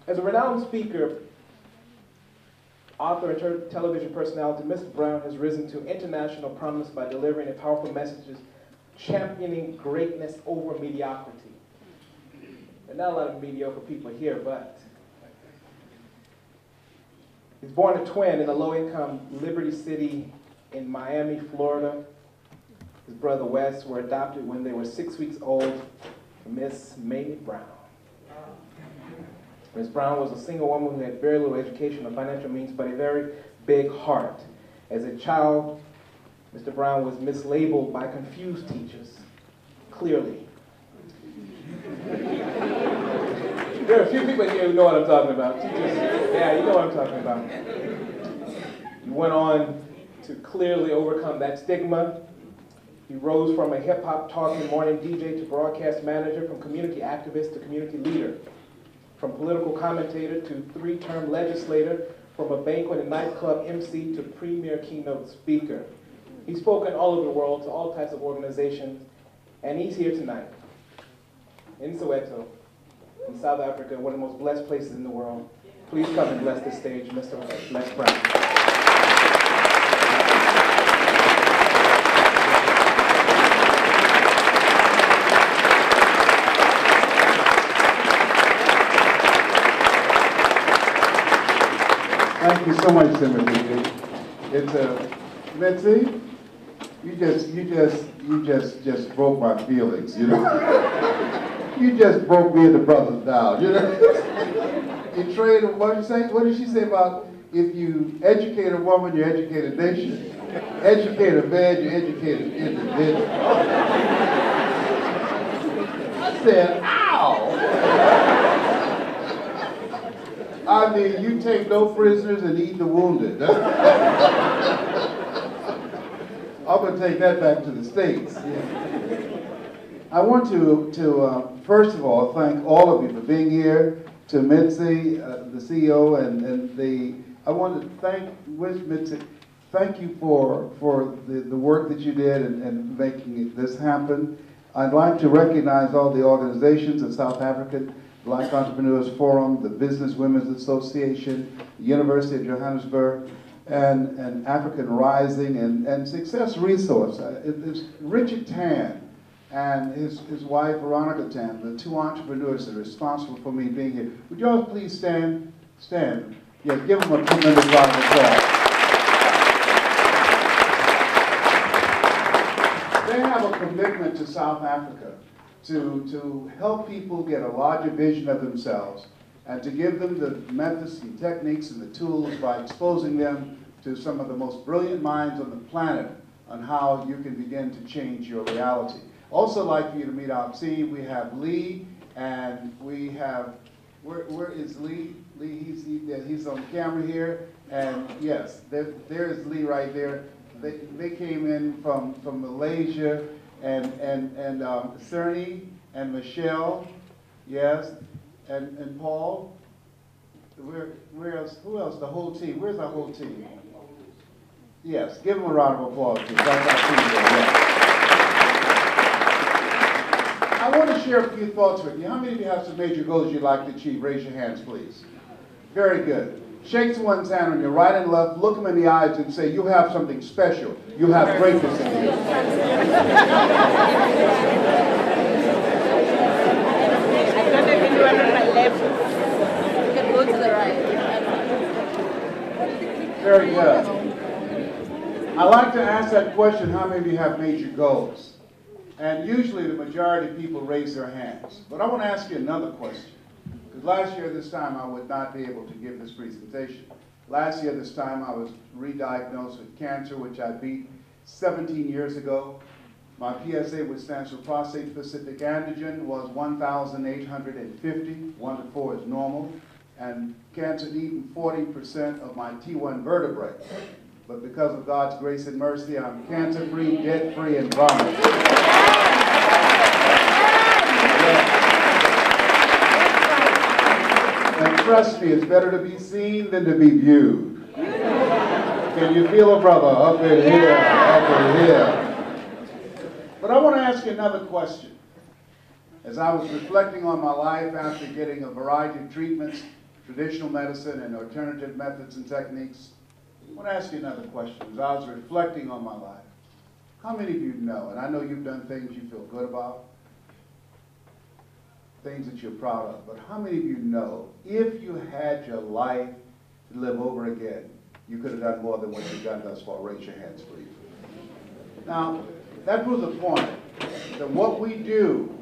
As a renowned speaker, author, and television personality, Mr. Brown has risen to international prominence by delivering powerful messages championing greatness over mediocrity. There are not a lot of mediocre people here, but he's born a twin in a low-income Liberty City in Miami, Florida. His brother Wes were adopted when they were 6 weeks old, Miss Mamie Brown. Ms. Brown was a single woman who had very little education or financial means, but a very big heart. As a child, Mr. Brown was mislabeled by confused teachers, clearly. There are a few people here who know what I'm talking about. Teachers, yeah, you know what I'm talking about. He went on to clearly overcome that stigma. He rose from a hip-hop talking morning DJ to broadcast manager, from community activist to community leader, from political commentator to three-term legislator, from a banquet and nightclub MC to premier keynote speaker. He's spoken all over the world to all types of organizations, and he's here tonight in Soweto, in South Africa, one of the most blessed places in the world. Please come and bless this stage, Mr. Les Brown. Thank you so much, Timothy. It's Mitzi, you just broke my feelings, you know. You just broke me and the brothers down, you know. You trade, what did she say about if you educate a woman, you educate a nation. Educate a man, you educate an individual. I said, ow! I mean, you take no prisoners and eat the wounded. I'm going to take that back to the States. Yeah. I want to first of all, thank all of you for being here. To Mitzi, the CEO, I want to wish Mitzi, thank you for the work that you did and making this happen. I'd like to recognize all the organizations in South Africa, Black Entrepreneurs Forum, the Business Women's Association, the University of Johannesburg, and African Rising, and Success Resource. It's Richard Tan and his wife, Veronica Tan, the two entrepreneurs that are responsible for me being here. Would you all please stand? Stand. Yeah, give them a tremendous round of applause. They have a commitment to South Africa to help people get a larger vision of themselves and to give them the methods and techniques and the tools by exposing them to some of the most brilliant minds on the planet on how you can begin to change your reality. Also like for you to meet our team, we have Lee, and we have, where is Lee? Lee, he's on camera here, and yes, there is Lee right there. They came in from Malaysia, and Cerny and Michelle, yes, and Paul. Where else? Who else? The whole team. Where's our whole team? Yes, give them a round of applause, please. That's our team there. Yes. I want to share a few thoughts with you. How many of you have some major goals you'd like to achieve? Raise your hands, please. Very good. Shake someone's hand on your right and left, look them in the eyes and say, you have something special. You have greatness in you. I don't know if anyone on my left. You can go to the right. Very good. I like to ask that question, how many of you have major goals? And usually the majority of people raise their hands. But I want to ask you another question. Because last year this time I would not be able to give this presentation. Last year this time I was re-diagnosed with cancer, which I beat 17 years ago. My PSA, which stands for prostate-specific antigen, was 1,850. 1 to 4 is normal. And cancer had eaten 40% of my T1 vertebrae. But because of God's grace and mercy, I'm cancer-free, debt-free, and promised. And trust me, it's better to be seen than to be viewed. Can you feel a brother up in here, up in here? But I want to ask you another question. As I was reflecting on my life after getting a variety of treatments, traditional medicine and alternative methods and techniques. I want to ask you another question. As I was reflecting on my life, how many of you know, and I know you've done things you feel good about, things that you're proud of, but how many of you know if you had your life to live over again, you could have done more than what you've done thus far? Raise your hands, please. Now, that proves the point that what we do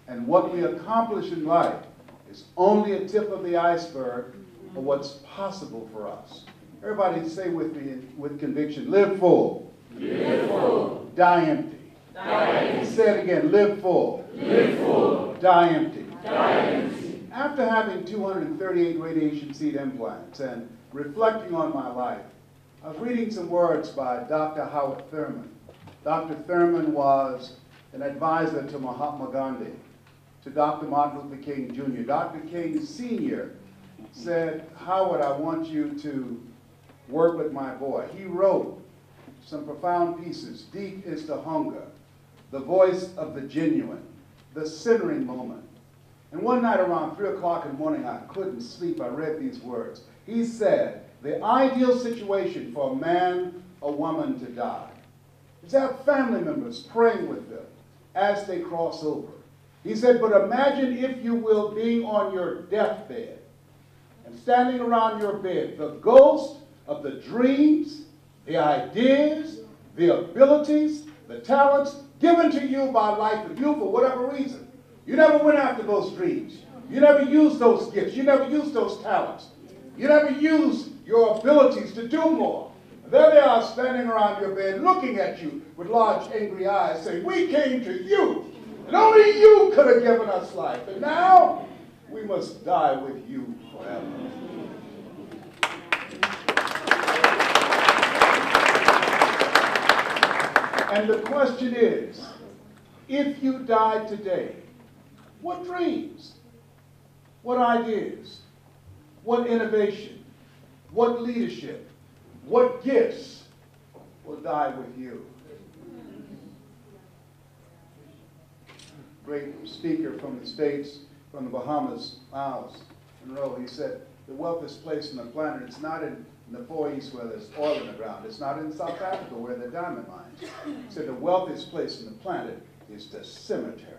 and what we accomplish in life is only a tip of the iceberg of what's possible for us. Everybody say with me with conviction, live full. Live full. Die empty. Die empty. Say it again, live full. Live full. Die empty. Die empty. After having 238 radiation seed implants and reflecting on my life, I was reading some words by Dr. Howard Thurman. Dr. Thurman was an advisor to Mahatma Gandhi, to Dr. Martin Luther King Jr. Dr. King Sr. said, Howard, I want you to work with my boy. He wrote some profound pieces. Deep is the hunger, the voice of the genuine, the centering moment. And one night around 3 o'clock in the morning, I couldn't sleep. I read these words. He said, the ideal situation for a man or woman to die is to have family members praying with them as they cross over. He said, but imagine, if you will, being on your deathbed and standing around your bed, the ghost of the dreams, the ideas, the abilities, the talents given to you by life and you for whatever reason. You never went after those dreams. You never used those gifts. You never used those talents. You never used your abilities to do more. There they are standing around your bed looking at you with large angry eyes saying, we came to you and only you could have given us life. And now we must die with you forever. And the question is, if you died today, what dreams, what ideas, what innovation, what leadership, what gifts will die with you? Great speaker from the States, from the Bahamas, Miles Monroe, he said, the wealthiest place on the planet, it's not in the Far East where there's oil in the ground. It's not in South Africa where there are diamond mines. He said the wealthiest place on the planet is the cemetery.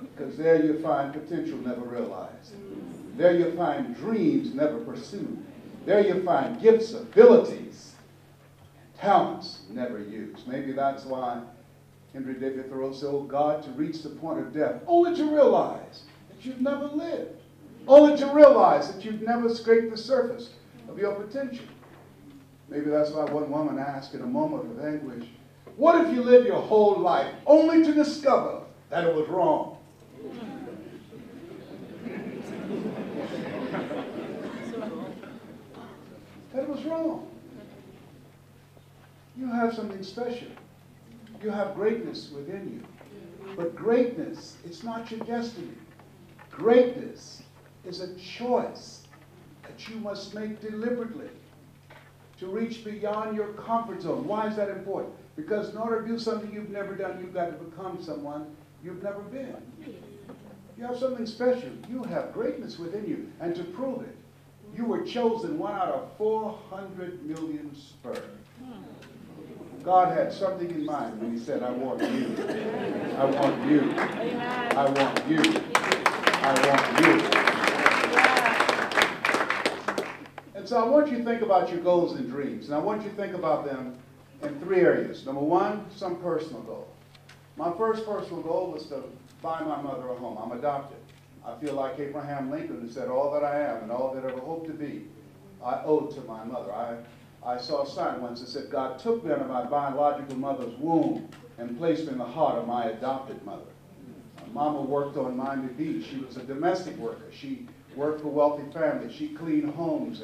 Because there you find potential never realized. There you find dreams never pursued. There you find gifts, abilities, talents never used. Maybe that's why Henry David Thoreau said, oh God, to reach the point of death, only to realize that you've never lived. Only to realize that you've never scraped the surface of your potential. Maybe that's why one woman asked in a moment of anguish, what if you live your whole life only to discover that it was wrong? That it was wrong. You have something special. You have greatness within you. But greatness, it's not your destiny. Greatness is a choice that you must make deliberately to reach beyond your comfort zone. Why is that important? Because in order to do something you've never done, you've got to become someone you've never been. You have something special. You have greatness within you. And to prove it, you were chosen 1 out of 400 million sperm. God had something in mind when he said, I want you. I want you. I want you. I want you. And so I want you to think about your goals and dreams. And I want you to think about them in 3 areas. Number 1, some personal goal. My first personal goal was to buy my mother a home. I'm adopted. I feel like Abraham Lincoln, who said, all that I am and all that I ever hope to be, I owe to my mother. I saw a sign once that said, God took me out of my biological mother's womb and placed me in the heart of my adopted mother. My mama worked on Miami Beach. She was a domestic worker. She worked for wealthy families. She cleaned homes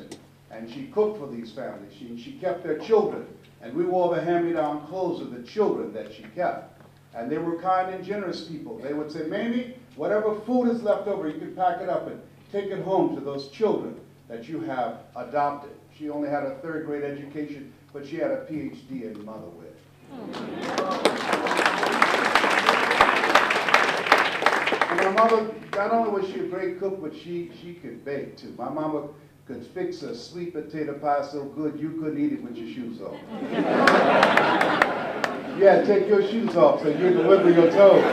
and she cooked for these families. She kept their children. And we wore the hand-me-down clothes of the children that she kept. And they were kind and generous people. They would say, Mamie, whatever food is left over, you can pack it up and take it home to those children that you have adopted. She only had a 3rd grade education, but she had a PhD in motherhood. And my mother, not only was she a great cook, but she could bake too. My mama could fix a sweet potato pie so good you couldn't eat it with your shoes off. You had to take your shoes off so you could wiggle your toes.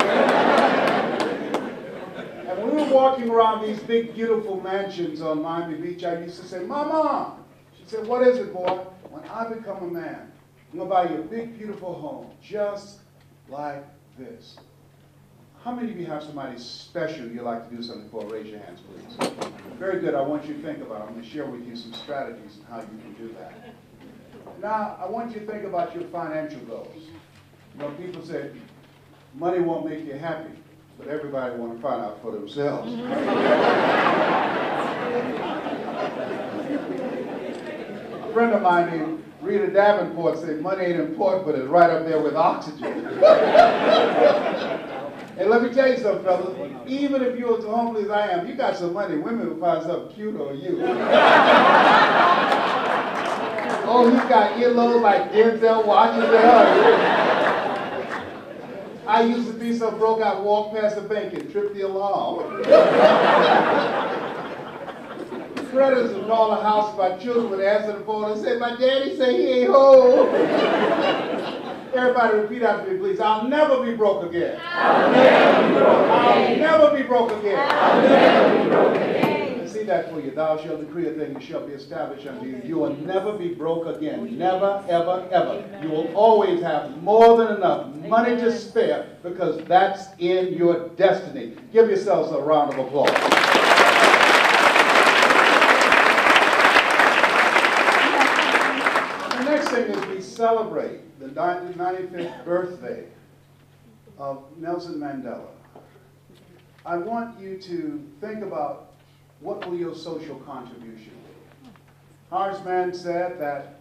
And when we were walking around these big, beautiful mansions on Miami Beach, I used to say, Mama! She said, what is it, boy? When I become a man, I'm going to buy you a big, beautiful home, just like this. How many of you have somebody special you'd like to do something for? Raise your hands, please. Very good. I want you to think about it. I'm going to share with you some strategies on how you can do that. Now, I want you to think about your financial goals. You know, people say, money won't make you happy, but everybody want to find out for themselves. A friend of mine named Rita Davenport said, money ain't important, but it's right up there with oxygen. And let me tell you something, fellas. Even if you're as homely as I am, you got some money, women will find something cute on you. Oh, he's got earlobes like Denzel Washington. I used to be so broke I'd walk past the bank and trip the alarm. Creditors would call the house, my children would answer the phone and say, my daddy say he ain't home. Everybody repeat after me, please. I'll never be broke again. I'll never be broke again. I'll never be broke again. I'll never be broke again. And see that for you. Thou shalt decree a thing, it shall be established unto you. You will never be broke again. Never, ever, ever. You will always have more than enough money to spare because that's in your destiny. Give yourselves a round of applause. The next thing is we celebrate the 95th birthday of Nelson Mandela. I want you to think about what will your social contribution be. Horace Mann said that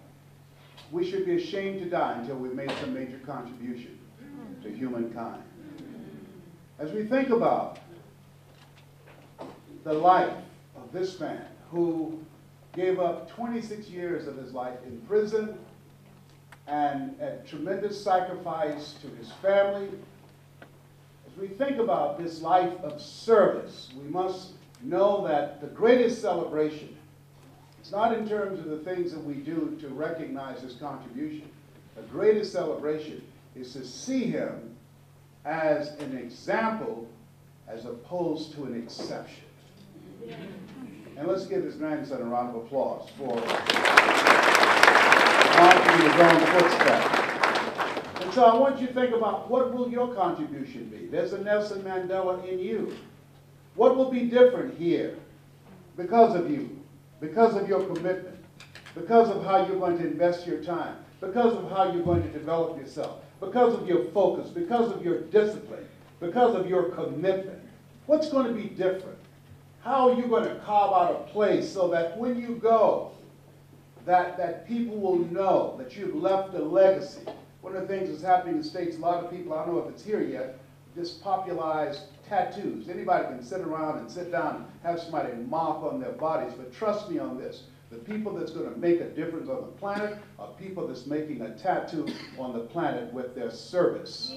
we should be ashamed to die until we've made some major contribution to humankind. As we think about the life of this man who gave up 26 years of his life in prison and a tremendous sacrifice to his family. As we think about this life of service, we must know that the greatest celebration is not in terms of the things that we do to recognize his contribution. The greatest celebration is to see him as an example as opposed to an exception. And let's give his grandson a round of applause for marching his own footsteps. And so I want you to think about what will your contribution be. There's a Nelson Mandela in you. What will be different here because of you, because of your commitment, because of how you're going to invest your time, because of how you're going to develop yourself, because of your focus, because of your discipline, because of your commitment? What's going to be different? How are you going to carve out a place so that when you go, that people will know that you've left a legacy? One of the things that's happening in the States, a lot of people, I don't know if it's here yet, just popularized tattoos. Anybody can sit around and sit down and have somebody mark on their bodies, but trust me on this. The people that's going to make a difference on the planet are people that's making a tattoo on the planet with their service.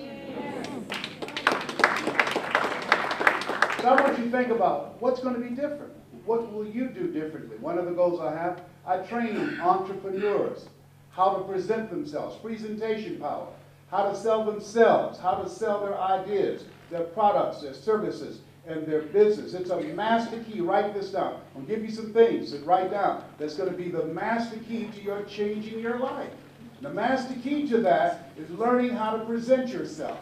So I want you to think about what's going to be different. What will you do differently? One of the goals I have, I train entrepreneurs how to present themselves, presentation power, how to sell themselves, how to sell their ideas, their products, their services, and their business. It's a master key. Write this down. I'll give you some things to write down that's going to be the master key to your changing your life. The master key to that is learning how to present yourself.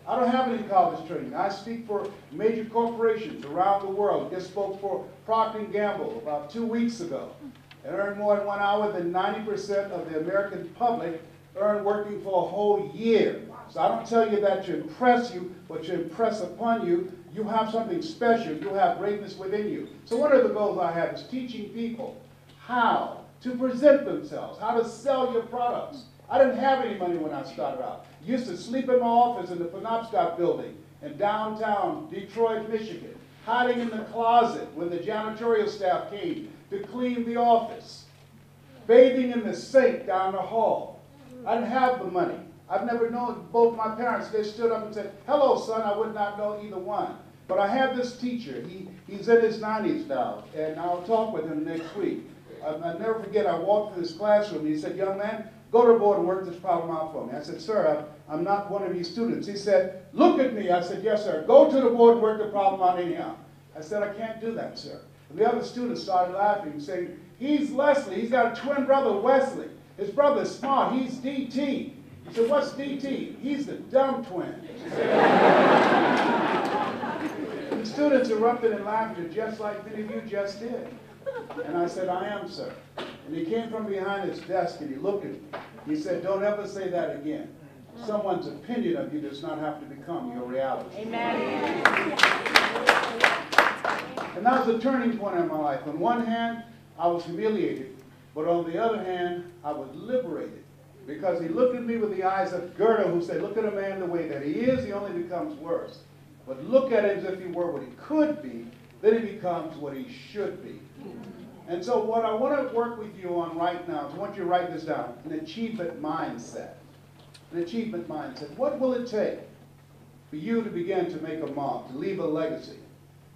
I don't have any college training. I speak for major corporations around the world. I just spoke for Procter & Gamble about 2 weeks ago and earned more in 1 hour than 90% of the American public earn working for a whole year. So I don't tell you that to impress you, but to impress upon you. You have something special. You have greatness within you. So one of the goals I have is teaching people how to present themselves, how to sell your products. I didn't have any money when I started out. I used to sleep in my office in the Penobscot building in downtown Detroit, Michigan, hiding in the closet when the janitorial staff came to clean the office, bathing in the sink down the hall. I didn't have the money. I've never known both my parents. They stood up and said, "Hello, son." I would not know either one. But I have this teacher. He's in his 90s now, and I'll talk with him next week. I'll never forget, I walked through this classroom, and he said, young man, go to the board and work this problem out for me. I said, sir, I'm not one of your students. He said, look at me. I said, yes, sir. Go to the board and work the problem out anyhow. I said, I can't do that, sir. And the other students started laughing, saying, he's Leslie. He's got a twin brother, Wesley. His brother's smart. He's DT. He said, what's DT? He's the dumb twin. The students erupted in laughter just like many of you just did. And I said, I am, sir. And he came from behind his desk and he looked at me. He said, don't ever say that again. Someone's opinion of you does not have to become your reality. Amen. And that was a turning point in my life. On one hand, I was humiliated, but on the other hand, I was liberated. Because he looked at me with the eyes of Goethe, who said, look at a man the way that he is, he only becomes worse. But look at him as if he were what he could be, then he becomes what he should be. And so what I want to work with you on right now is I want you to write this down, an achievement mindset. An achievement mindset. What will it take for you to begin to make a mark, to leave a legacy,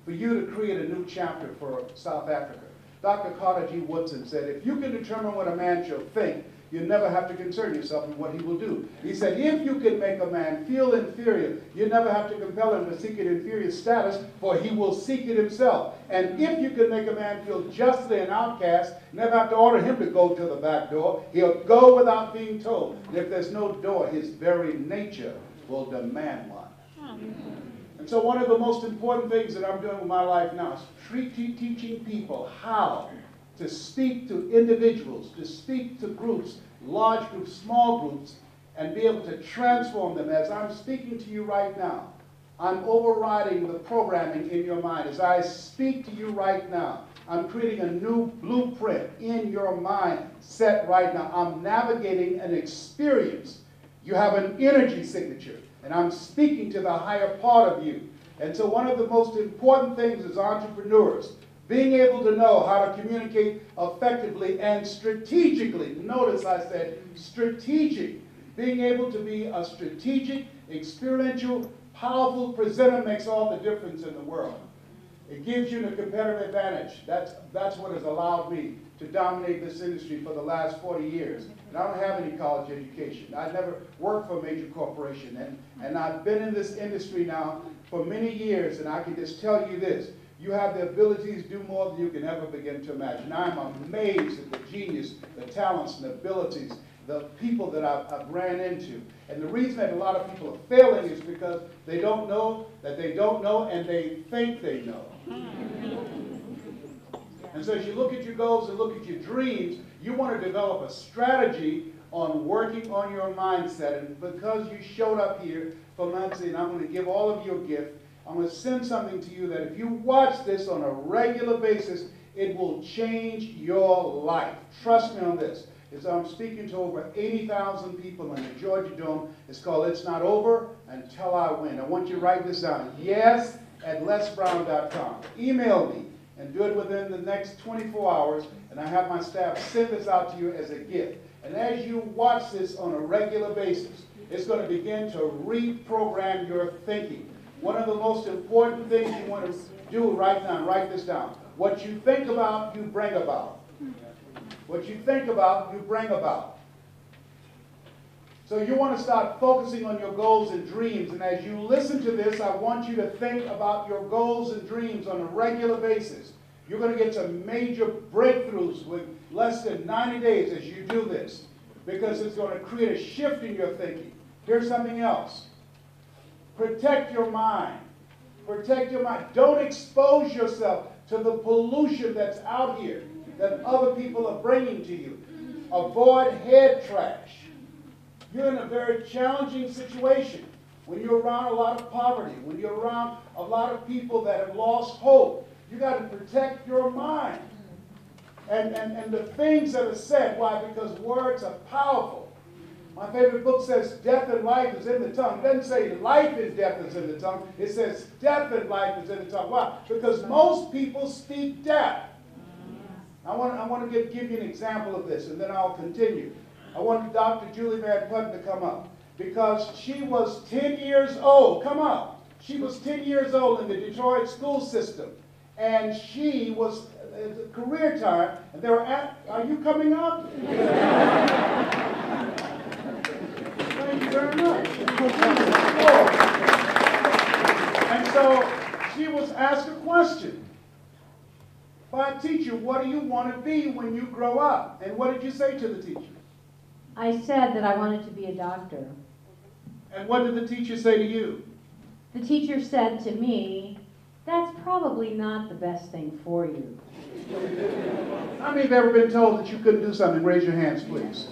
for you to create a new chapter for South Africa? Dr. Carter G. Woodson said, if you can determine what a man shall think, you never have to concern yourself with what he will do. He said, if you can make a man feel inferior, you never have to compel him to seek an inferior status, for he will seek it himself. And if you can make a man feel justly an outcast, you never have to order him to go to the back door. He'll go without being told. And if there's no door, his very nature will demand one. And so one of the most important things that I'm doing with my life now is teaching people how to speak to individuals, to speak to groups, large groups, small groups, and be able to transform them. As I'm speaking to you right now, I'm overriding the programming in your mind. As I speak to you right now, I'm creating a new blueprint in your mind set right now. I'm navigating an experience. You have an energy signature, and I'm speaking to the higher part of you. And so one of the most important things as entrepreneurs, being able to know how to communicate effectively and strategically. Notice I said strategic. Being able to be a strategic, experiential, powerful presenter makes all the difference in the world. It gives you the competitive advantage. That's what has allowed me to dominate this industry for the last 40 years. And I don't have any college education. I never worked for a major corporation. And I've been in this industry now for many years, and I can just tell you this. You have the abilities to do more than you can ever begin to imagine. I'm amazed at the genius, the talents and abilities, the people that I've ran into. And the reason that a lot of people are failing is because they don't know that they don't know, and they think they know. And so as you look at your goals and look at your dreams, you want to develop a strategy on working on your mindset. And because you showed up here for Nancy, and I'm going to give all of you a gift, I'm going to send something to you that if you watch this on a regular basis, it will change your life. Trust me on this. As I'm speaking to over 80,000 people in the Georgia Dome, it's called It's Not Over Until I Win. I want you to write this down. yes@lesbrown.com. Email me and do it within the next 24 hours, and I have my staff send this out to you as a gift. And as you watch this on a regular basis, it's going to begin to reprogram your thinking. One of the most important things you want to do right now, write this down. What you think about, you bring about. What you think about, you bring about. So you want to start focusing on your goals and dreams. And as you listen to this, I want you to think about your goals and dreams on a regular basis. You're going to get some major breakthroughs with less than 90 days as you do this, because it's going to create a shift in your thinking. Here's something else. Protect your mind. Protect your mind. Don't expose yourself to the pollution that's out here that other people are bringing to you. Avoid head trash. You're in a very challenging situation when you're around a lot of poverty, when you're around a lot of people that have lost hope. You got to protect your mind. And the things that are said, why? Because words are powerful. My favorite book says death and life is in the tongue. It doesn't say life and death is in the tongue. It says death and life is in the tongue. Why? Because most people speak death. I want to give you an example of this, and then I'll continue. I want Dr. Julie Van Putten to come up, because she was 10 years old. Come on. She was 10 years old in the Detroit school system, and she was career time, and they were are you coming up? Thank you very much. And so she was asked a question by a teacher, what do you want to be when you grow up? And what did you say to the teacher? I said that I wanted to be a doctor. And what did the teacher say to you? The teacher said to me, that's probably not the best thing for you. How many have ever been told that you couldn't do something? Raise your hands, please.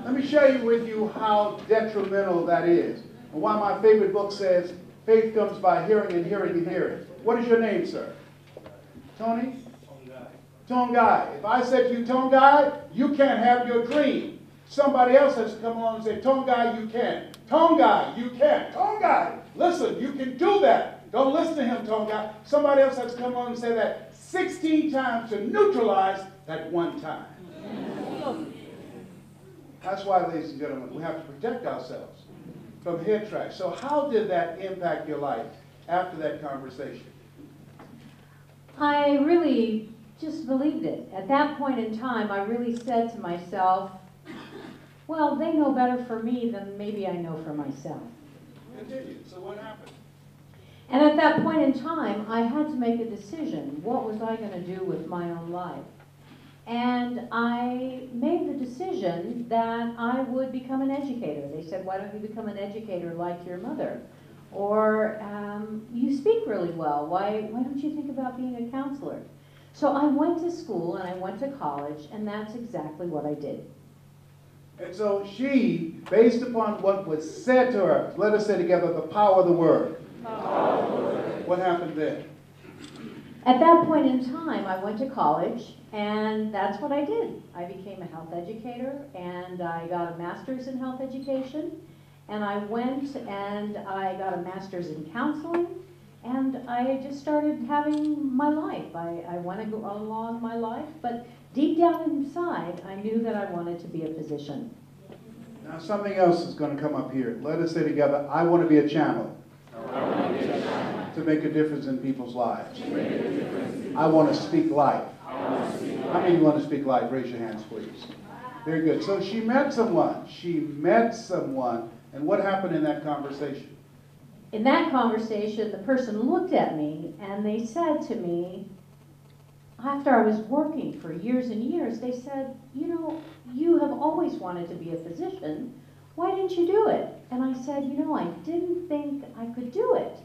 Let me share with you how detrimental that is, and why my favorite book says, faith comes by hearing and hearing and hearing. What is your name, sir? Tony? Tongai. If I said to you, Tongai, you can't have your dream. Somebody else has to come along and say, Tongai, you can. Tongai, you can. Tongai, listen, you can do that. Don't listen to him, Tongai. Somebody else has to come along and say that 16 times to neutralize that one time. That's why, ladies and gentlemen, we have to protect ourselves from head trash. So how did that impact your life after that conversation? I really just believed it. At that point in time, I really said to myself, well, they know better for me than maybe I know for myself. Continue. So what happened? And at that point in time, I had to make a decision. What was I going to do with my own life? And I made the decision that I would become an educator. They said, why don't you become an educator like your mother? Or you speak really well. Why don't you think about being a counselor? So I went to school and I went to college, and that's exactly what I did. And so she, based upon what was said to her, let us say together, the power of the word. Power of the word. What happened then? At that point in time, I went to college, and that's what I did. I became a health educator, and I got a master's in health education, and I went and I got a master's in counseling, and I just started having my life. I went along my life, but deep down inside, I knew that I wanted to be a physician. Now something else is going to come up here. Let us say together, I want to be a channel. To make a difference in people's lives. I want to speak life. How many want to speak life? Raise your hands, please. Very good. So she met someone. And what happened in that conversation? In that conversation, the person looked at me and they said to me, after I was working for years and years, they said, you know, you have always wanted to be a physician. Why didn't you do it? And I said, you know, I didn't think I could do it.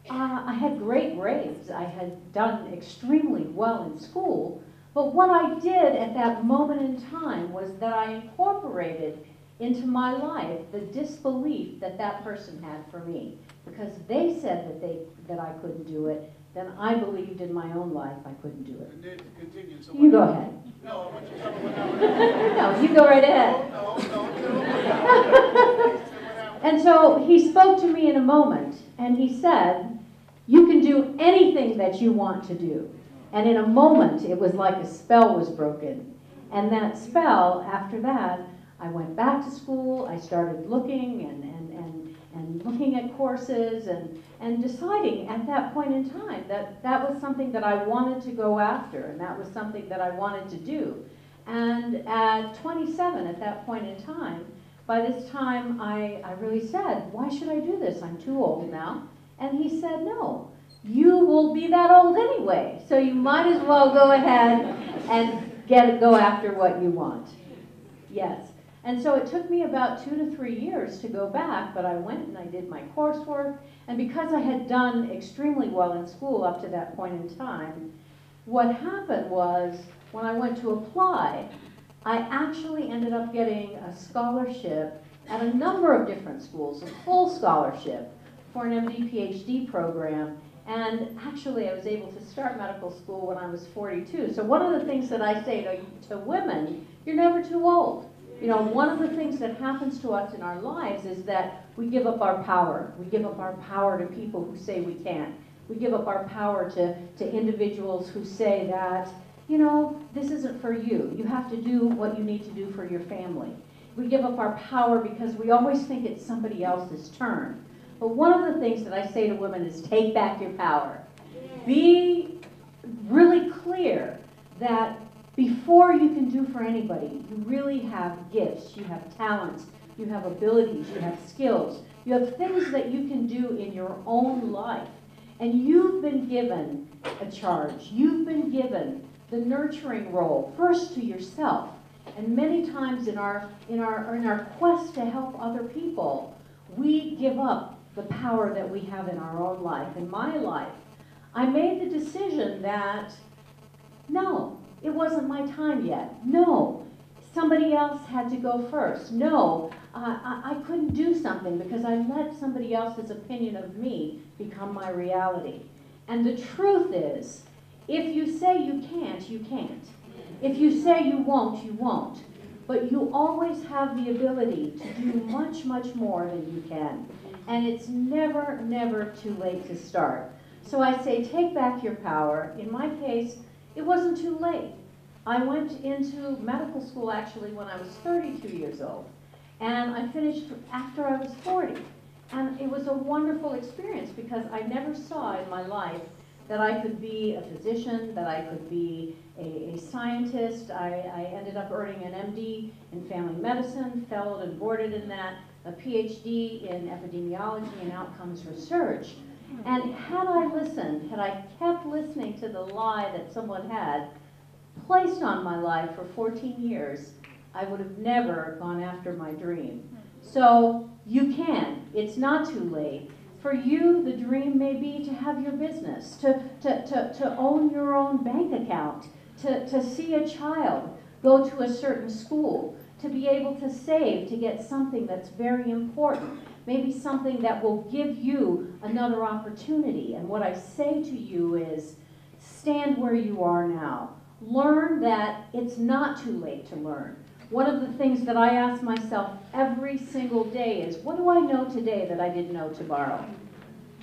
I had great grades. I had done extremely well in school. But what I did at that moment in time was that I incorporated into my life the disbelief that that person had for me. Because they said that I couldn't do it, then I believed in my own life I couldn't do it. And then continue. So You go ahead. No, I want you to tell me what happened. No, you go right ahead. No. And so he spoke to me in a moment, and he said, you can do anything that you want to do. And in a moment, it was like a spell was broken. And that spell, after that, I went back to school, I started looking and looking at courses and deciding at that point in time that that was something that I wanted to go after, and that was something that I wanted to do. And at 27, at that point in time, by this time I really said, why should I do this? I'm too old now. And he said, no, you will be that old anyway, so you might as well go ahead and go after what you want. Yes. And so it took me about 2 to 3 years to go back, but I went and I did my coursework, and because I had done extremely well in school up to that point in time, what happened was when I went to apply, I actually ended up getting a scholarship at a number of different schools, a full scholarship for an MD PhD program. And actually, I was able to start medical school when I was 42. So one of the things that I say to women, you're never too old. You know, one of the things that happens to us in our lives is that we give up our power. We give up our power to people who say we can't. We give up our power to individuals who say that, you know, this isn't for you. You have to do what you need to do for your family. We give up our power because we always think it's somebody else's turn. But one of the things that I say to women is take back your power. Be really clear that before you can do for anybody, you really have gifts, you have talents, you have abilities, you have skills, you have things that you can do in your own life. And you've been given a charge. You've been given the nurturing role, first to yourself. And many times in our quest to help other people, we give up the power that we have in our own life. In my life, I made the decision that, no, it wasn't my time yet. No, somebody else had to go first. No, I couldn't do something because I let somebody else's opinion of me become my reality. And the truth is, if you say you can't, you can't. If you say you won't, you won't. But you always have the ability to do much, much more than you can. And it's never, never too late to start. So I say take back your power. In my case, it wasn't too late. I went into medical school actually when I was 32 years old. And I finished after I was 40. And it was a wonderful experience because I never saw in my life that I could be a physician, that I could be a scientist. I ended up earning an MD in family medicine, fellowed and boarded in that, a PhD in epidemiology and outcomes research. And had I listened, had I kept listening to the lie that someone had placed on my life for 14 years, I would have never gone after my dream. So you can. It's not too late. For you, the dream may be to have your business, to own your own bank account, to see a child go to a certain school, to be able to save, to get something that's very important, maybe something that will give you another opportunity. And what I say to you is, stand where you are now. Learn that it's not too late to learn. One of the things that I ask myself every single day is, what do I know today that I didn't know tomorrow?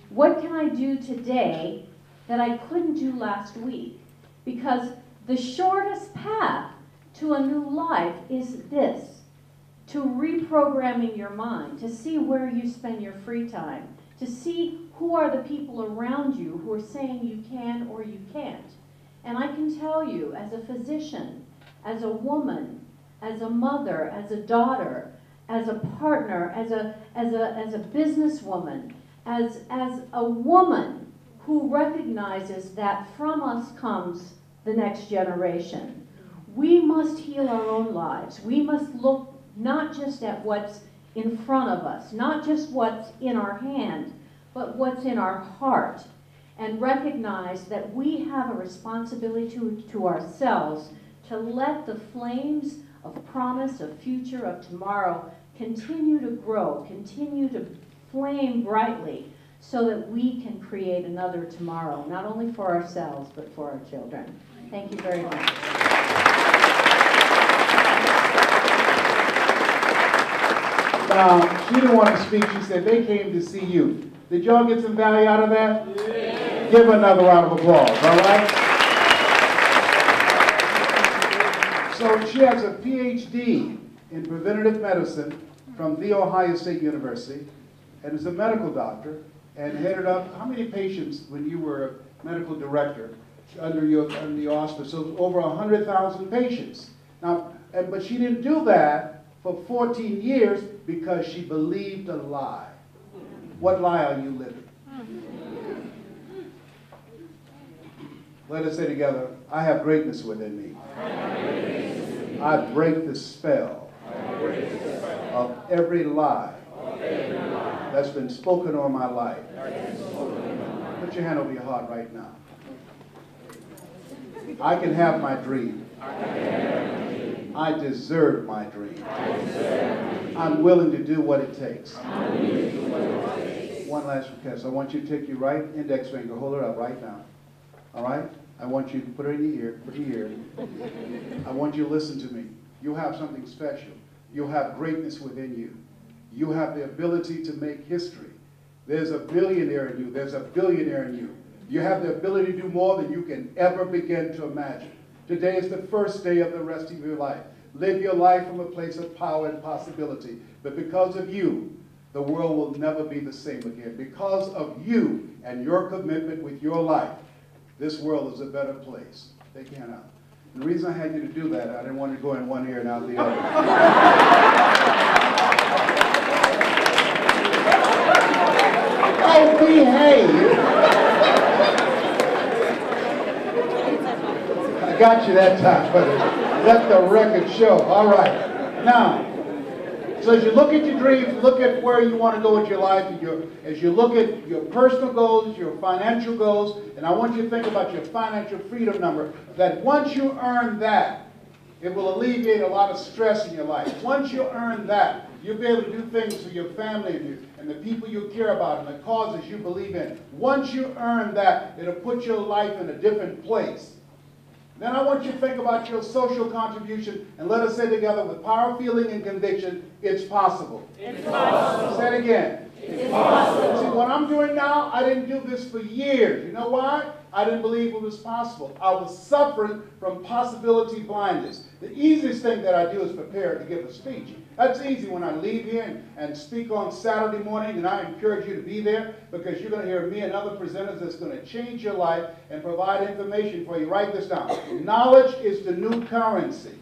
What can I do today that I couldn't do last week? Because the shortest path to a new life is this, to reprogramming your mind, to see where you spend your free time, to see who are the people around you who are saying you can or you can't. And I can tell you, as a physician, as a woman, as a mother, as a daughter, as a partner, as a businesswoman, as a woman who recognizes that from us comes the next generation. We must heal our own lives. We must look not just at what's in front of us, not just what's in our hand, but what's in our heart, and recognize that we have a responsibility to ourselves to let the flames of promise, of future, of tomorrow continue to grow, continue to flame brightly, so that we can create another tomorrow, not only for ourselves, but for our children. Thank you very much. Now, she didn't want to speak. She said they came to see you. Did y'all get some value out of that? Yeah. Give her another round of applause, all right? So she has a PhD in preventative medicine from The Ohio State University, and is a medical doctor, and headed up, how many patients when you were a medical director under your auspice? So over 100,000 patients. Now, but she didn't do that for 14 years because she believed a lie. What lie are you living? Let us say together, I have greatness within me. I break the spell of every lie that's been spoken on my life. Put your hand over your heart right now. I can have my dream. I deserve my dream. I'm willing to do what it takes. One last request. I want you to take your right index finger, hold it up right now. All right? I want you to put it in your ear. Put it in your ear. I want you to listen to me. You have something special. You have greatness within you. You have the ability to make history. There's a billionaire in you. There's a billionaire in you. You have the ability to do more than you can ever begin to imagine. Today is the first day of the rest of your life. Live your life from a place of power and possibility. But because of you, the world will never be the same again. Because of you and your commitment with your life, this world is a better place. Take your hand out. And the reason I had you to do that, I didn't want you to go in one ear and out the other. Oh, behave. I got you that time, but let the record show. All right. Now, so as you look at your dreams, look at where you want to go with your life, and as you look at your personal goals, your financial goals, and I want you to think about your financial freedom number, that once you earn that, it will alleviate a lot of stress in your life. Once you earn that, you'll be able to do things for your family and the people you care about and the causes you believe in. Once you earn that, it'll put your life in a different place. Then I want you to think about your social contribution, and let us say together with power, feeling, and conviction, it's possible. It's possible. Say it again. It's possible. See, what I'm doing now, I didn't do this for years. You know why? I didn't believe it was possible. I was suffering from possibility blindness. The easiest thing that I do is prepare to give a speech. That's easy when I leave here and speak on Saturday morning, and I encourage you to be there because you're going to hear me and other presenters that's going to change your life and provide information for you. Write this down. Knowledge is the new currency.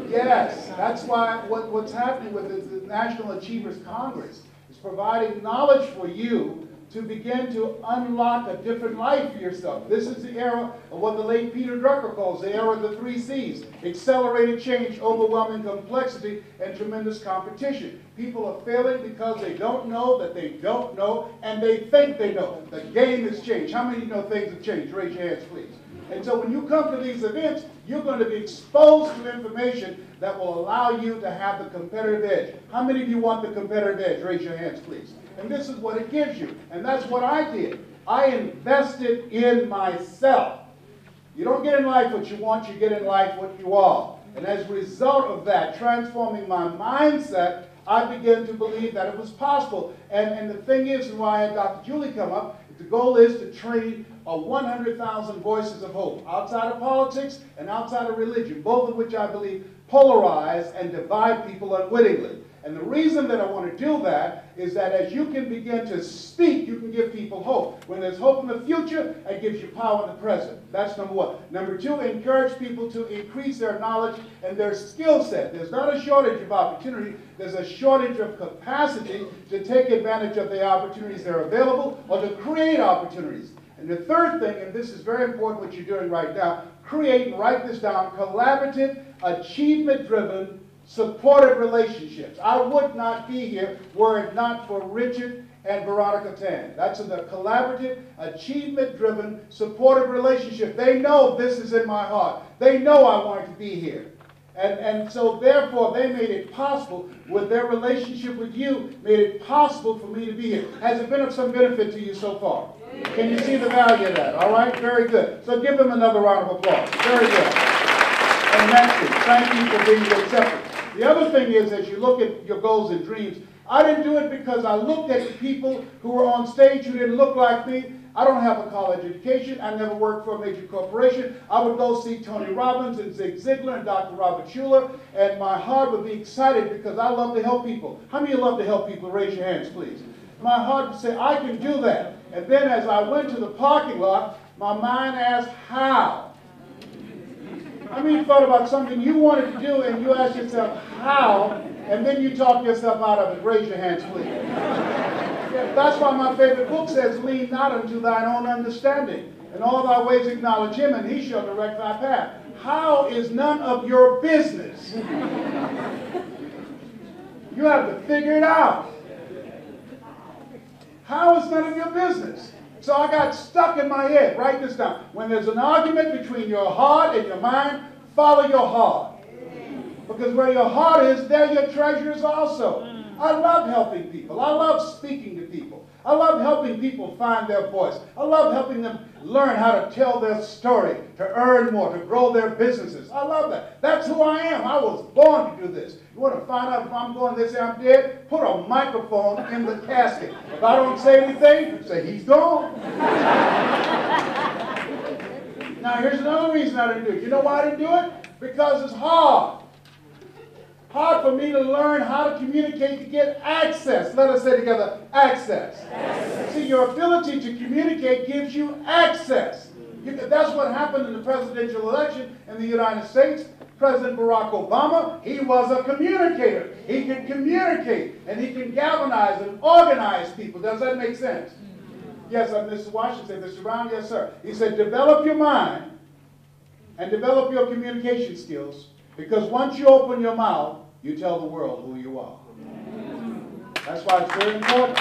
Yes, that's why what's happening with the National Achievers Congress is providing knowledge for you to begin to unlock a different life for yourself. This is the era of what the late Peter Drucker calls the era of the 3 C's. Accelerated change, overwhelming complexity, and tremendous competition. People are failing because they don't know that they don't know, and they think they know. The game has changed. How many of you know things have changed? Raise your hands, please. And so when you come to these events, you're going to be exposed to information that will allow you to have the competitive edge. How many of you want the competitive edge? Raise your hands, please. And this is what it gives you. And that's what I did. I invested in myself. You don't get in life what you want, you get in life what you are. And as a result of that, transforming my mindset, I began to believe that it was possible. And the thing is, and why I had Dr. Julie come up, the goal is to train 100,000 voices of hope outside of politics and outside of religion, both of which I believe polarize and divide people unwittingly. And the reason that I want to do that is that as you can begin to speak, you can give people hope. When there's hope in the future, it gives you power in the present. That's number one. Number two, encourage people to increase their knowledge and their skill set. There's not a shortage of opportunity. There's a shortage of capacity to take advantage of the opportunities that are available or to create opportunities. And the third thing, and this is very important what you're doing right now, create, and write this down, collaborative, achievement-driven, supportive relationships. I would not be here were it not for Richard and Veronica Tan. That's the collaborative, achievement-driven, supportive relationship. They know this is in my heart. They know I wanted to be here. And so therefore they made it possible with their relationship with you, made it possible for me to be here. Has it been of some benefit to you so far? Can you see the value of that? All right, very good. So give them another round of applause. Very good. And next, thank you for being accepted. The other thing is, as you look at your goals and dreams, I didn't do it because I looked at the people who were on stage who didn't look like me. I don't have a college education. I never worked for a major corporation. I would go see Tony Robbins and Zig Ziglar and Dr. Robert Schuller, and my heart would be excited because I love to help people. How many of you love to help people? Raise your hands, please. My heart would say, I can do that. And then as I went to the parking lot, my mind asked, how? I mean, you thought about something you wanted to do, and you asked yourself, how? And then you talk yourself out of it. Raise your hands, please. Yeah, that's why my favorite book says, lean not unto thine own understanding. In all thy ways acknowledge him, and he shall direct thy path. How is none of your business. You have to figure it out. How is none of your business? So I got stuck in my head. Write this down. When there's an argument between your heart and your mind, follow your heart. Because where your heart is, there your treasure is also. I love helping people. I love speaking to people. I love helping people find their voice. I love helping them learn how to tell their story, to earn more, to grow their businesses. I love that. That's who I am. I was born to do this. You want to find out if I'm going, they say I'm dead? Put a microphone in the casket. If I don't say anything, say he's gone. Now here's another reason I didn't do it. You know why I didn't do it? Because it's hard. Hard for me to learn how to communicate to get access. Let us say together, access. See, your ability to communicate gives you access. That's what happened in the presidential election in the United States. President Barack Obama, he was a communicator. He can communicate, and he can galvanize and organize people. Does that make sense? Yes, Mr. Washington, Mr. Brown, yes, sir. He said, develop your mind and develop your communication skills, because once you open your mouth, you tell the world who you are. That's why it's very important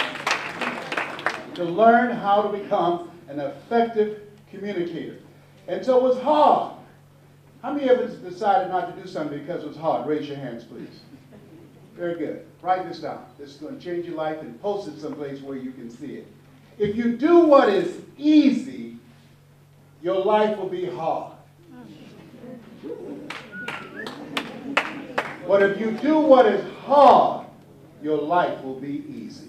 to learn how to become an effective communicator. And so it was hard. How many of us decided not to do something because it was hard? Raise your hands, please. Very good. Write this down. This is going to change your life, and post it someplace where you can see it. If you do what is easy, your life will be hard. But if you do what is hard, your life will be easy.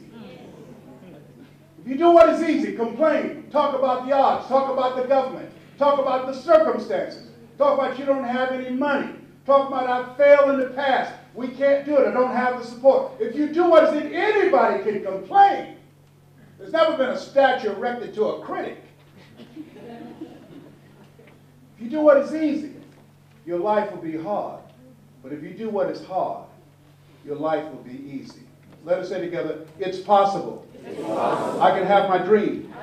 If you do what is easy, complain, talk about the odds, talk about the government, talk about the circumstances, talk about you don't have any money, talk about I failed in the past, we can't do it, I don't have the support. If you do what is easy, anybody can complain. There's never been a statue erected to a critic. If you do what is easy, your life will be hard. But if you do what is hard, your life will be easy. Let us say together, it's possible. It's possible. I can have my dream.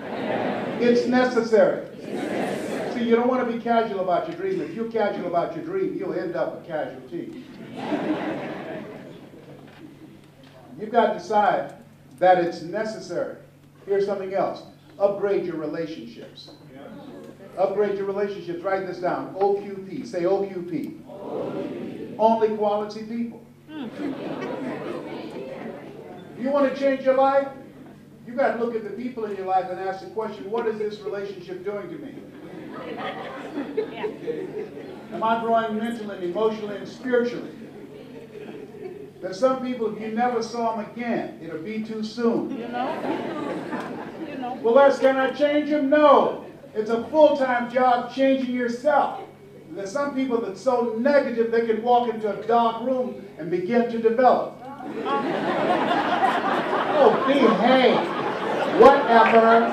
It's necessary. It's necessary. See, you don't want to be casual about your dream. If you're casual about your dream, you'll end up a casualty. You've got to decide that it's necessary. Here's something else. Upgrade your relationships. Upgrade your relationships. Write this down. OQP. Say OQP. Only quality people. You want to change your life? You got to look at the people in your life and ask the question, what is this relationship doing to me? Am I growing mentally, emotionally, and spiritually? There's some people, if you never saw them again, it'll be too soon. Well, can I change them? No. It's a full-time job changing yourself. There's some people that's so negative they can walk into a dark room and begin to develop. Oh, behave. Whatever.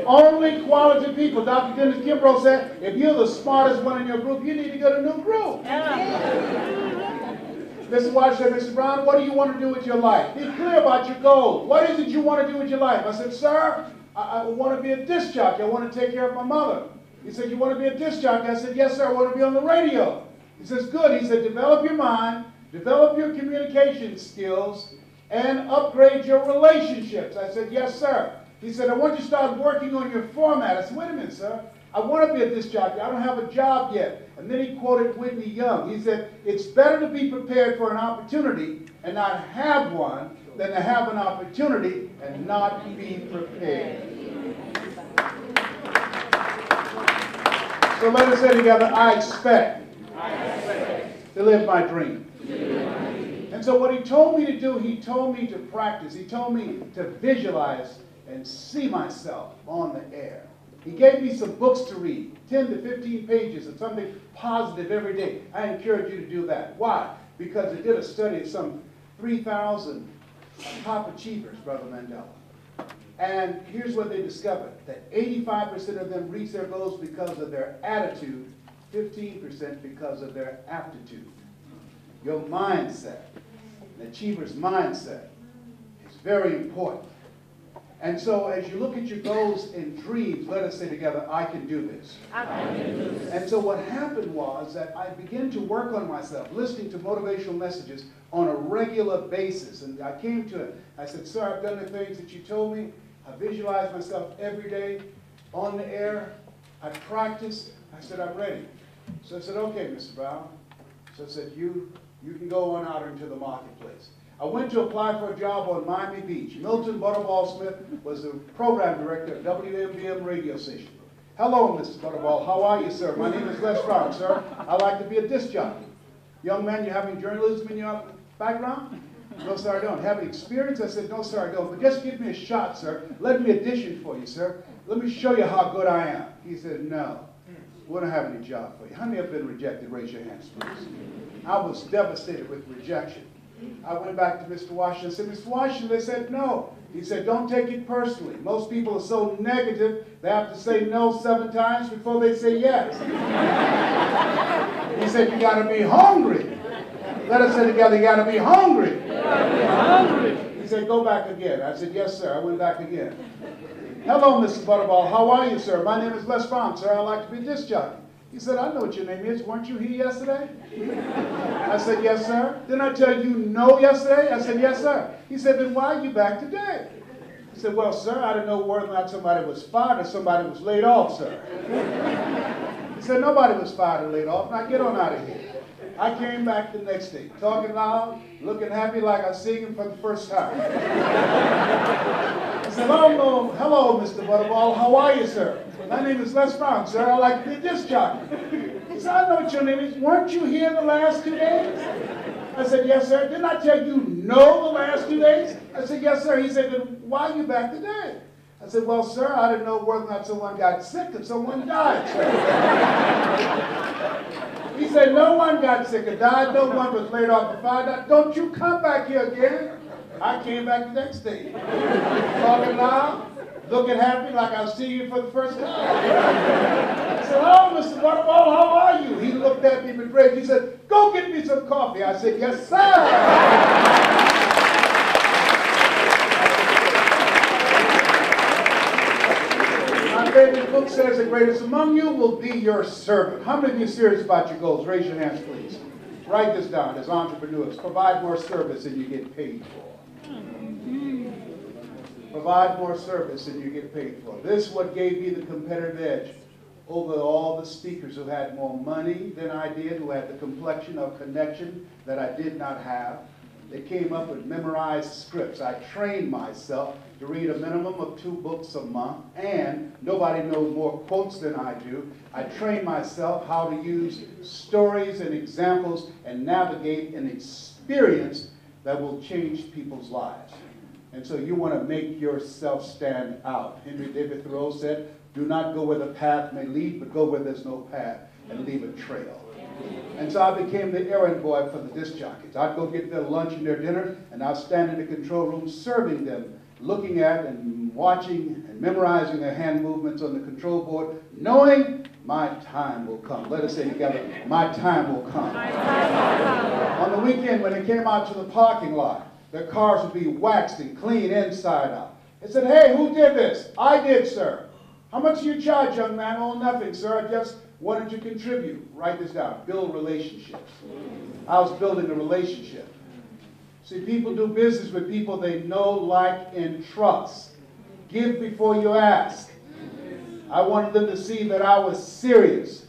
Only quality people. Dr. Dennis Kimbrough said, if you're the smartest one in your group, you need to get a new group. Mr. Washington, Mr. Brown, what do you want to do with your life? Be clear about your goals. What is it you want to do with your life? I said, sir, I want to be a disc jockey. I want to take care of my mother. He said, you want to be a disc jockey? I said, yes, sir, I want to be on the radio. He says, good. He said, develop your mind, develop your communication skills, and upgrade your relationships. I said, yes, sir. He said, I want you to start working on your format. I said, wait a minute, sir. I want to be a disc jockey. I don't have a job yet. And then he quoted Whitney Young. He said, it's better to be prepared for an opportunity and not have one than to have an opportunity and not be prepared. So let us say together, I expect to live my dream. And so what he told me to do, he told me to practice. He told me to visualize and see myself on the air. He gave me some books to read, 10 to 15 pages of something positive every day. I encourage you to do that. Why? Because they did a study of some 3,000 top achievers, Brother Mandela. And here's what they discovered, that 85% of them reached their goals because of their attitude, 15% because of their aptitude. Your mindset, an achiever's mindset, is very important. And so as you look at your goals and dreams, let us say together, I can do this. I can do this. And so what happened was that I began to work on myself, listening to motivational messages on a regular basis. And I came to it. I said, sir, I've done the things that you told me. I visualize myself every day on the air. I practice. I said, I'm ready. So I said, okay, Mr. Brown. So I said, you can go on out into the marketplace. I went to apply for a job on Miami Beach. Milton Butterball Smith was the program director at WMBM radio station. Hello, Mrs. Butterball. How are you, sir? My name is Les Brown, sir. I like to be a disc jockey. Young man, you having journalism in your background? No, sir, I don't. Have any experience? I said, no, sir, I don't. But just give me a shot, sir. Let me audition for you, sir. Let me show you how good I am. He said, no. We don't have any job for you. How many have been rejected? Raise your hands, please. I was devastated with rejection. I went back to Mr. Washington and said, Mr. Washington, they said no. He said, don't take it personally. Most people are so negative, they have to say no 7 times before they say yes. He said, you got to be hungry. Let us say together, you got to be hungry. He said, go back again. I said, yes, sir. I went back again. Hello, Mr. Butterball. How are you, sir? My name is Les Brown, sir. I'd like to be a disc jockey. He said, I know what your name is. Weren't you here yesterday? I said, yes, sir. Didn't I tell you no yesterday? I said, yes, sir. He said, then why are you back today? I said, well, sir, I didn't know whether or not somebody was fired or somebody was laid off, sir. He said, nobody was fired or laid off. Now get on out of here. I came back the next day, talking loud, looking happy like I was seeing him for the first time. I said, hello, Mr. Butterball. How are you, sir? My name is Les Brown, sir. I'd like to be a disc jockey. He said, I know what your name is. Weren't you here the last 2 days? I said, yes, sir. Didn't I tell you no the last 2 days? I said, yes, sir. He said, then why are you back today? I said, well, sir, I didn't know whether or not someone got sick or someone died, sir. He said, no one got sick or died. No one was laid off or fired. Don't you come back here again. I came back the next day. Talking loud, looking happy like I was seeing you for the first time. I said, hello, Mr. Butterball, how are you? He looked at me with rage. He said, go get me some coffee. I said, yes, sir. My favorite book says the greatest among you will be your servant. How many of you are serious about your goals? Raise your hands, please. Write this down as entrepreneurs. Provide more service than you get paid for. Provide more service than you get paid for. This is what gave me the competitive edge over all the speakers who had more money than I did, who had the complexion of connection that I did not have. They came up with memorized scripts. I trained myself to read a minimum of 2 books a month, and nobody knows more quotes than I do. I trained myself how to use stories and examples and navigate an experience that will change people's lives. And so you want to make yourself stand out. Henry David Thoreau said, do not go where the path may lead, but go where there's no path and leave a trail. And so I became the errand boy for the disc jockeys. I'd go get their lunch and their dinner, and I'd stand in the control room serving them, looking at and watching and memorizing their hand movements on the control board, knowing my time will come. Let us say together, my time will come. On the weekend, when they came out to the parking lot, their cars would be waxed and clean inside out. They said, hey, who did this? I did, sir. How much do you charge, young man? Oh, nothing, sir. I just wanted to contribute. Write this down. Build relationships. I was building a relationship. See, people do business with people they know, like, and trust. Give before you ask. I wanted them to see that I was serious.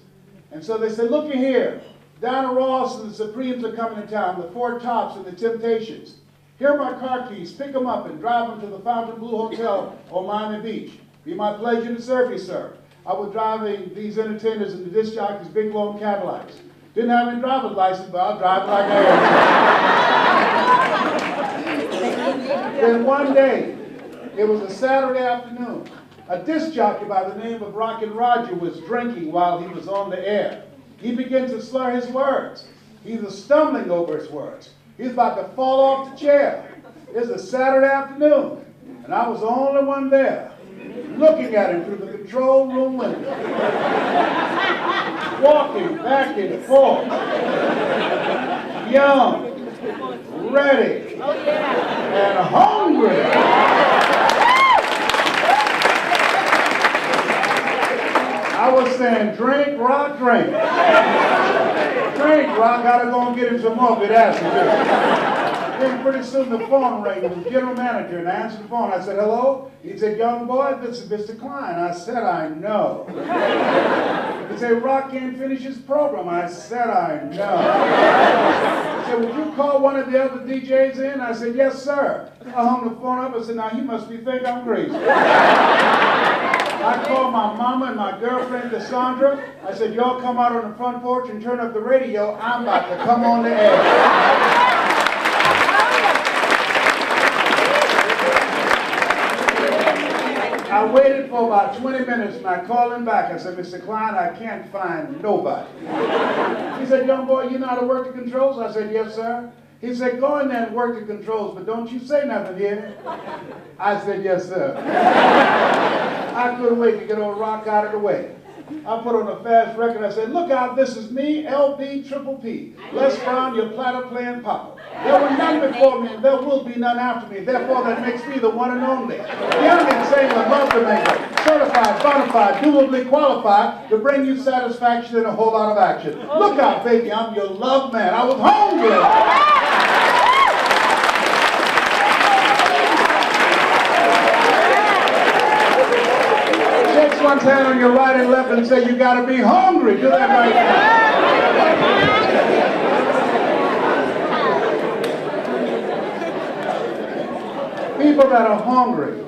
And so they said, look here. Down at Ross and the Supremes are coming to town, the Four Tops and the Temptations. Here are my car keys. Pick them up and drive them to the Fontainebleau Hotel on Miami Beach. Be my pleasure to serve you, sir. I was driving these entertainers in the disc jockeys' big long Cadillacs. Didn't have any driver's license, but I'll drive like I am. Then one day, it was a Saturday afternoon, a disc jockey by the name of Rockin' Roger was drinking while he was on the air. He began to slur his words. He was stumbling over his words. He was about to fall off the chair. It was a Saturday afternoon, and I was the only one there, looking at him through the control room window, walking back and forth, young, ready, and hungry. I was saying, drink, Rock, drink. Drink, Rock, gotta go and get him some more if it has to do. Then pretty soon the phone rang. It was the general manager, and I answered the phone. I said, hello? He said, young boy, this is Mr. Klein. I said, I know. He said, Rock can't finish his program. I said, I know. He said, would you call one of the other DJs in? I said, yes, sir. I hung the phone up. I said, now he must be thinking I'm crazy. I called my mama and my girlfriend, Cassandra. I said, y'all come out on the front porch and turn up the radio. I'm about to come on the air. I waited for about 20 minutes and I called him back. I said, Mr. Klein, I can't find nobody. He said, young boy, you know how to work the controls? I said, yes, sir. He said, go in there and work the controls, but don't you say nothing here. I said, yes, sir. I couldn't wait to get old Rock out of the way. I put on a fast record. I said, look out, this is me, LB Triple P. Les Brown, your platter playing papa. There were none before me, and there will be none after me. Therefore, that makes me the one and only. Young and single, love to make it. Certified, bona fide, duly qualified to bring you satisfaction and a whole lot of action. Look out, baby, I'm your love man. I was hungry. Shake one's hand on your right and left and say, you got to be hungry. Do that right now. People that are hungry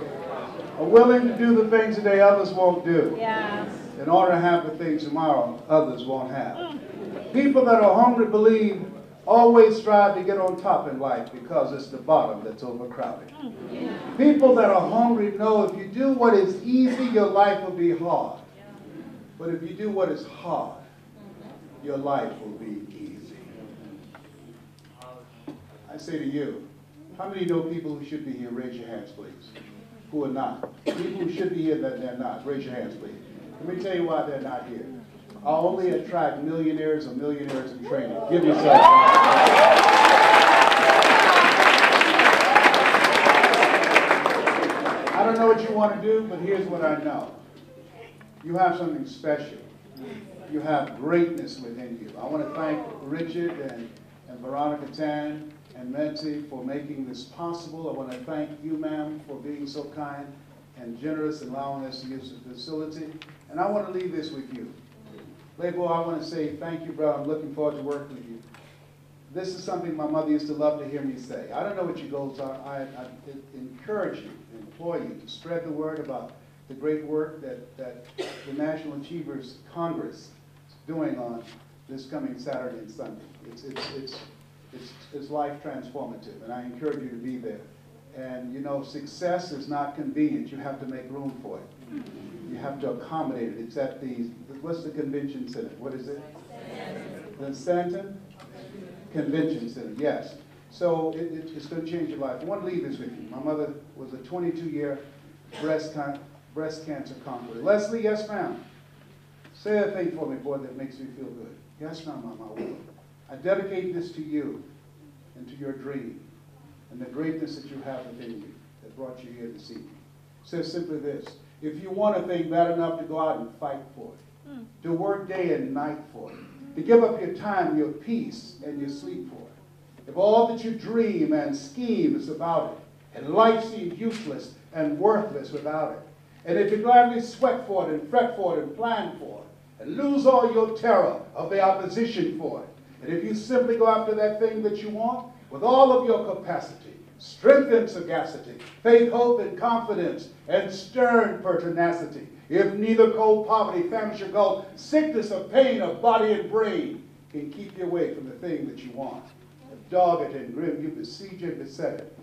are willing to do the things today others won't do. Yeah. In order to have the things tomorrow others won't have. People that are hungry believe always strive to get on top in life because it's the bottom that's overcrowded. People that are hungry know if you do what is easy, your life will be hard. But if you do what is hard, your life will be easy. I say to you, how many know people who should be here? Raise your hands, please. Who are not? People who should be here that they're not. Raise your hands, please. Let me tell you why they're not here. I only attract millionaires or millionaires in training. Give yourself I don't know what you want to do, but here's what I know. You have something special. You have greatness within you. I want to thank Richard and Veronica Tan and Metsy for making this possible. I want to thank you, ma'am, for being so kind and generous and allowing us to use the facility. And I want to leave this with you. Label, I want to say thank you, brother. I'm looking forward to working with you. This is something my mother used to love to hear me say. I don't know what your goals are. I encourage you, implore you to spread the word about the great work that the National Achievers Congress is doing on this coming Saturday and Sunday. It's life transformative, and I encourage you to be there. And you know, success is not convenient. You have to make room for it. You have to accommodate it. It's at the, what's the convention center? What is it? The Stanton Convention Center, yes. So it's going to change your life. I want to leave this with you. My mother was a 22-year breast cancer conqueror. Leslie, yes, ma'am. Say a thing for me, boy, that makes me feel good. Yes, ma'am, I will. I dedicate this to you and to your dream and the greatness that you have within you that brought you here this evening. It says simply this: if you want a thing bad enough to go out and fight for it, to work day and night for it, to give up your time, your peace, and your sleep for it, if all that you dream and scheme is about it, and life seems useless and worthless without it, and if you gladly sweat for it and fret for it and plan for it, and lose all your terror of the opposition for it, and if you simply go after that thing that you want with all of your capacity, strength and sagacity, faith, hope, and confidence, and stern pertinacity, if neither cold poverty, famish, or gulf, sickness or pain of body and brain can keep you away from the thing that you want, if dogged and grim you besiege and beset it,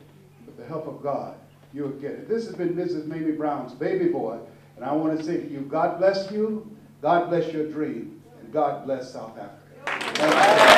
with the help of God, you'll get it. This has been Mrs. Mamie Brown's baby boy, and I want to say to you, God bless you, God bless your dream, and God bless South Africa. Thank you.